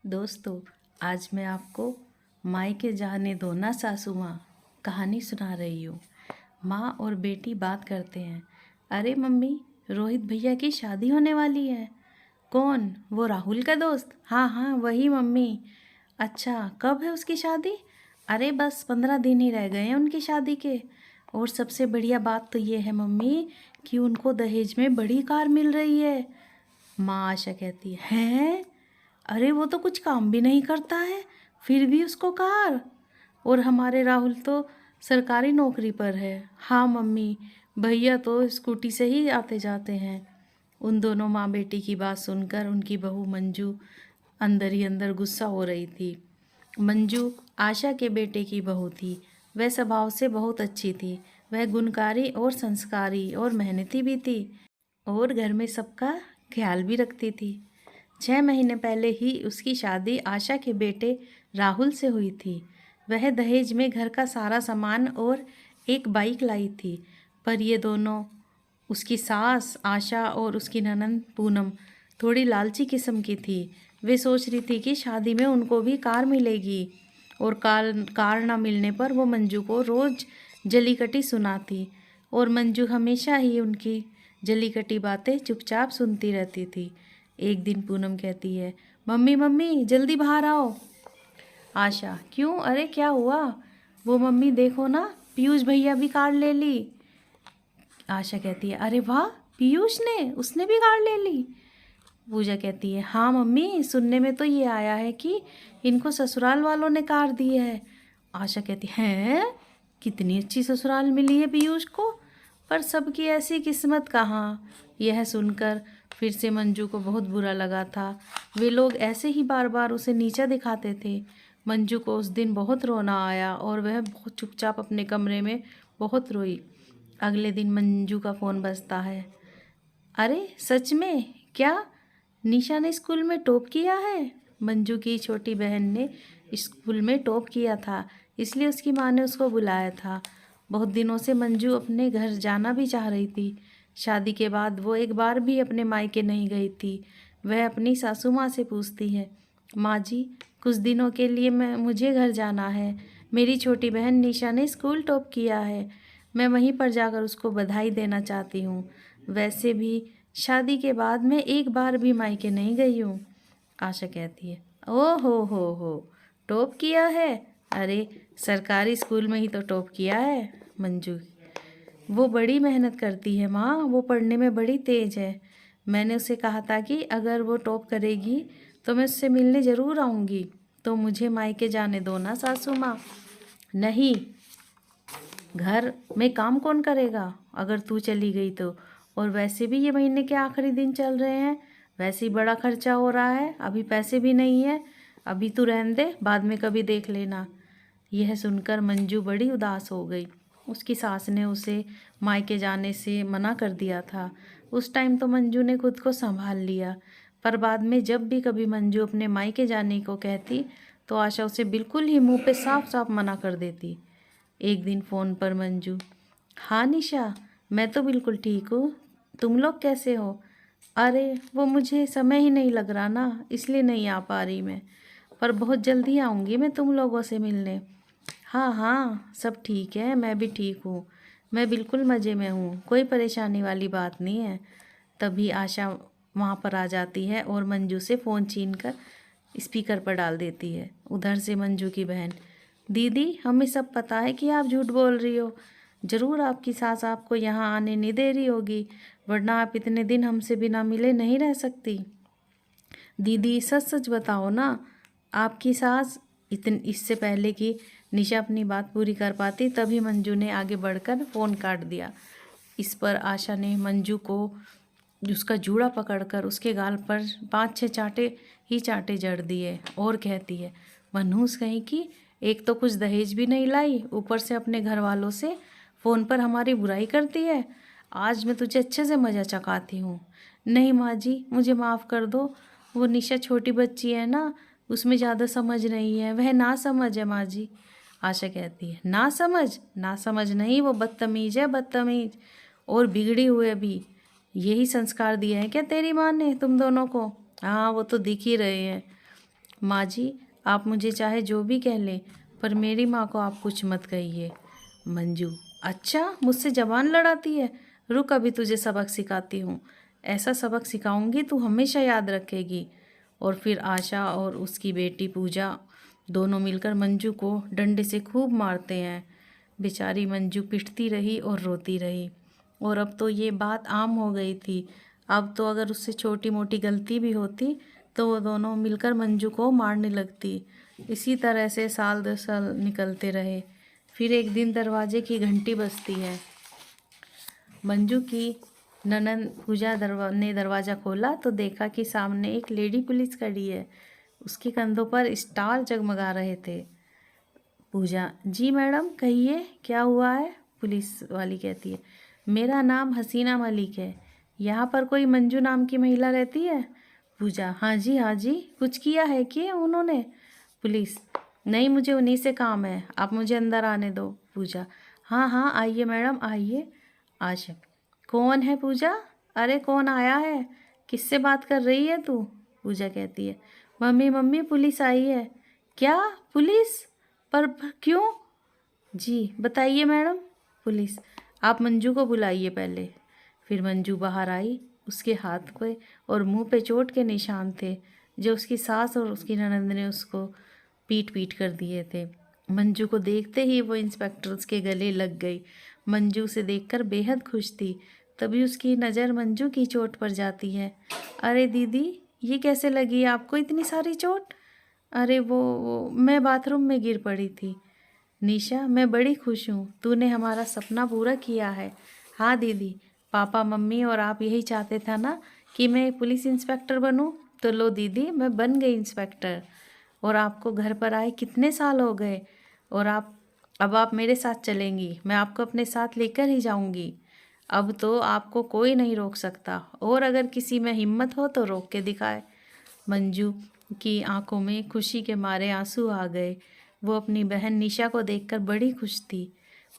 दोस्तों, आज मैं आपको मायके जाने दो ना सासू माँ कहानी सुना रही हूँ। माँ और बेटी बात करते हैं। अरे मम्मी, रोहित भैया की शादी होने वाली है। कौन? वो राहुल का दोस्त? हाँ हाँ वही मम्मी। अच्छा, कब है उसकी शादी? अरे बस 15 दिन ही रह गए हैं उनकी शादी के। और सबसे बढ़िया बात तो ये है मम्मी कि उनको दहेज में बड़ी कार मिल रही है। माँ आशा कहती है, हैं? अरे वो तो कुछ काम भी नहीं करता है, फिर भी उसको कार। और हमारे राहुल तो सरकारी नौकरी पर है। हाँ मम्मी, भैया तो स्कूटी से ही आते जाते हैं। उन दोनों माँ बेटी की बात सुनकर उनकी बहू मंजू अंदर ही अंदर गुस्सा हो रही थी। मंजू आशा के बेटे की बहू थी। वह स्वभाव से बहुत अच्छी थी। वह गुणकारी और संस्कारी और मेहनती भी थी और घर में सबका ख्याल भी रखती थी। 6 महीने पहले ही उसकी शादी आशा के बेटे राहुल से हुई थी। वह दहेज में घर का सारा सामान और एक बाइक लाई थी। पर ये दोनों, उसकी सास आशा और उसकी ननंद पूनम, थोड़ी लालची किस्म की थी। वे सोच रही थी कि शादी में उनको भी कार मिलेगी और कार ना मिलने पर वो मंजू को रोज़ जली कटी सुनाती और मंजू हमेशा ही उनकी जली कटी बातें चुपचाप सुनती रहती थी। एक दिन पूनम कहती है, मम्मी मम्मी जल्दी बाहर आओ। आशा, क्यों? अरे क्या हुआ? वो मम्मी देखो ना, पीयूष भैया भी कार ले ली। आशा कहती है, अरे वाह, पीयूष ने, उसने भी कार ले ली। पूजा कहती है, हाँ मम्मी, सुनने में तो ये आया है कि इनको ससुराल वालों ने कार दी है। आशा कहती है, कितनी अच्छी ससुराल मिली है पीयूष को। पर सबकी ऐसी किस्मत कहाँ। यह सुनकर फिर से मंजू को बहुत बुरा लगा था। वे लोग ऐसे ही बार बार उसे नीचा दिखाते थे। मंजू को उस दिन बहुत रोना आया और वह बहुत चुपचाप अपने कमरे में बहुत रोई। अगले दिन मंजू का फ़ोन बजता है। अरे सच में क्या? निशा ने स्कूल में टॉप किया है। मंजू की छोटी बहन ने स्कूल में टॉप किया था, इसलिए उसकी माँ ने उसको बुलाया था। बहुत दिनों से मंजू अपने घर जाना भी चाह रही थी। शादी के बाद वो एक बार भी अपने मायके नहीं गई थी। वह अपनी सासू माँ से पूछती है, माँ जी, कुछ दिनों के लिए मुझे घर जाना है। मेरी छोटी बहन निशा ने स्कूल टॉप किया है। मैं वहीं पर जाकर उसको बधाई देना चाहती हूँ। वैसे भी शादी के बाद मैं एक बार भी मायके नहीं गई हूँ। आशा कहती है, ओ हो, टॉप किया है? अरे सरकारी स्कूल में ही तो टॉप किया है। मंजू, वो बड़ी मेहनत करती है माँ, वो पढ़ने में बड़ी तेज है। मैंने उसे कहा था कि अगर वो टॉप करेगी तो मैं उससे मिलने ज़रूर आऊँगी। तो मुझे मायके जाने दो ना सासू माँ। नहीं, घर में काम कौन करेगा अगर तू चली गई तो। और वैसे भी ये महीने के आखिरी दिन चल रहे हैं, वैसे ही बड़ा खर्चा हो रहा है, अभी पैसे भी नहीं है। अभी तू रहने दे, बाद में कभी देख लेना। यह सुनकर मंजू बड़ी उदास हो गई। उसकी सास ने उसे मायके जाने से मना कर दिया था। उस टाइम तो मंजू ने खुद को संभाल लिया, पर बाद में जब भी कभी मंजू अपने मायके जाने को कहती तो आशा उसे बिल्कुल ही मुंह पे साफ साफ मना कर देती। एक दिन फ़ोन पर मंजू, हाँ निशा, मैं तो बिल्कुल ठीक हूँ, तुम लोग कैसे हो? अरे वो मुझे समय ही नहीं लग रहा ना, इसलिए नहीं आ पा रही मैं, पर बहुत जल्दी आऊँगी मैं तुम लोगों से मिलने। हाँ हाँ सब ठीक है, मैं भी ठीक हूँ, मैं बिल्कुल मज़े में हूँ, कोई परेशानी वाली बात नहीं है। तभी आशा वहाँ पर आ जाती है और मंजू से फ़ोन छीन कर स्पीकर पर डाल देती है। उधर से मंजू की बहन, दीदी हमें सब पता है कि आप झूठ बोल रही हो। ज़रूर आपकी सास आपको यहाँ आने नहीं दे रही होगी, वरना आप इतने दिन हमसे बिना मिले नहीं रह सकती। दीदी सच सच बताओ ना, आपकी सास इससे पहले कि निशा अपनी बात पूरी कर पाती तभी मंजू ने आगे बढ़कर फ़ोन काट दिया। इस पर आशा ने मंजू को उसका जूड़ा पकड़कर उसके गाल पर 5-6 चांटे जड़ दिए और कहती है, मनहूस कहीं की, एक तो कुछ दहेज भी नहीं लाई, ऊपर से अपने घर वालों से फ़ोन पर हमारी बुराई करती है। आज मैं तुझे अच्छे से मज़ा चखाती हूँ। नहीं माँ जी, मुझे माफ़ कर दो, वो निशा छोटी बच्ची है ना, उसमें ज़्यादा समझ नहीं है, वह ना समझ है माँ जी। आशा कहती है, ना समझ नहीं, वो बदतमीज़ है, बदतमीज़ और बिगड़ी हुई भी। यही संस्कार दिए हैं क्या तेरी माँ ने तुम दोनों को? हाँ वो तो दिख ही रहे हैं। माँ जी, आप मुझे चाहे जो भी कह लें, पर मेरी माँ को आप कुछ मत कहिए। मंजू, अच्छा मुझसे ज़बान लड़ाती है, रुक अभी तुझे सबक सिखाती हूँ। ऐसा सबक सिखाऊंगी तू हमेशा याद रखेगी। और फिर आशा और उसकी बेटी पूजा दोनों मिलकर मंजू को डंडे से खूब मारते हैं। बेचारी मंजू पिटती रही और रोती रही। और अब तो ये बात आम हो गई थी। अब तो अगर उससे छोटी मोटी गलती भी होती तो वो दोनों मिलकर मंजू को मारने लगती। इसी तरह से साल 10 साल निकलते रहे। फिर एक दिन दरवाजे की घंटी बजती है। मंजू की ननंद पूजा ने दरवाज़ा खोला तो देखा कि सामने एक लेडी पुलिस खड़ी है। उसके कंधों पर स्टार जगमगा रहे थे। पूजा, जी मैडम कहिए क्या हुआ है? पुलिस वाली कहती है, मेरा नाम हसीना मलिक है। यहाँ पर कोई मंजू नाम की महिला रहती है? पूजा, हाँ जी, कुछ किया है कि उन्होंने? पुलिस, नहीं मुझे उन्हीं से काम है, आप मुझे अंदर आने दो। पूजा, हाँ आइए मैडम आइए। आशा, कौन है पूजा? अरे कौन आया है? किससे बात कर रही है तू? पूजा कहती है, मम्मी पुलिस आई है। क्या? पुलिस? पर क्यों? जी बताइए मैडम। पुलिस, आप मंजू को बुलाइए पहले। फिर मंजू बाहर आई। उसके हाथ पे और मुंह पे चोट के निशान थे जो उसकी सास और उसकी ननंद ने उसको पीट कर दिए थे। मंजू को देखते ही वो इंस्पेक्टर उसके गले लग गई। मंजू से देखकर बेहद खुश थी। तभी उसकी नज़र मंजू की चोट पर जाती है। अरे दीदी, ये कैसे लगी आपको इतनी सारी चोट? अरे वो मैं बाथरूम में गिर पड़ी थी। निशा, मैं बड़ी खुश हूँ, तूने हमारा सपना पूरा किया है। हाँ दीदी, पापा मम्मी और आप यही चाहते था ना कि मैं पुलिस इंस्पेक्टर बनूँ, तो लो दीदी मैं बन गई इंस्पेक्टर। और आपको घर पर आए कितने साल हो गए, और अब आप मेरे साथ चलेंगी, मैं आपको अपने साथ लेकर ही जाऊंगी। अब तो आपको कोई नहीं रोक सकता, और अगर किसी में हिम्मत हो तो रोक के दिखाए। मंजू की आंखों में खुशी के मारे आंसू आ गए। वो अपनी बहन निशा को देखकर बड़ी खुश थी,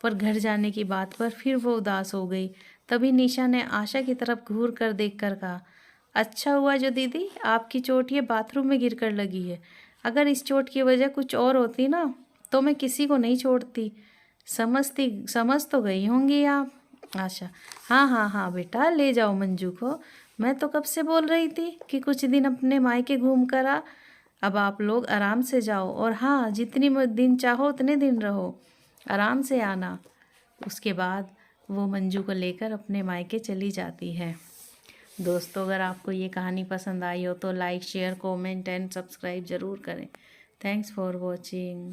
पर घर जाने की बात पर फिर वो उदास हो गई। तभी निशा ने आशा की तरफ घूर कर देखकर कहा, अच्छा हुआ जो दीदी आपकी चोट ये बाथरूम में गिरकर लगी है। अगर इस चोट की वजह कुछ और होती ना तो मैं किसी को नहीं छोड़ती। समझ तो गई होंगी आप। आशा, हाँ बेटा, ले जाओ मंजू को। मैं तो कब से बोल रही थी कि कुछ दिन अपने मायके घूम कर आ। अब आप लोग आराम से जाओ, और हाँ जितनी दिन चाहो उतने दिन रहो, आराम से आना। उसके बाद वो मंजू को लेकर अपने मायके चली जाती है। दोस्तों, अगर आपको ये कहानी पसंद आई हो तो like share comment and subscribe ज़रूर करें। Thanks for watching.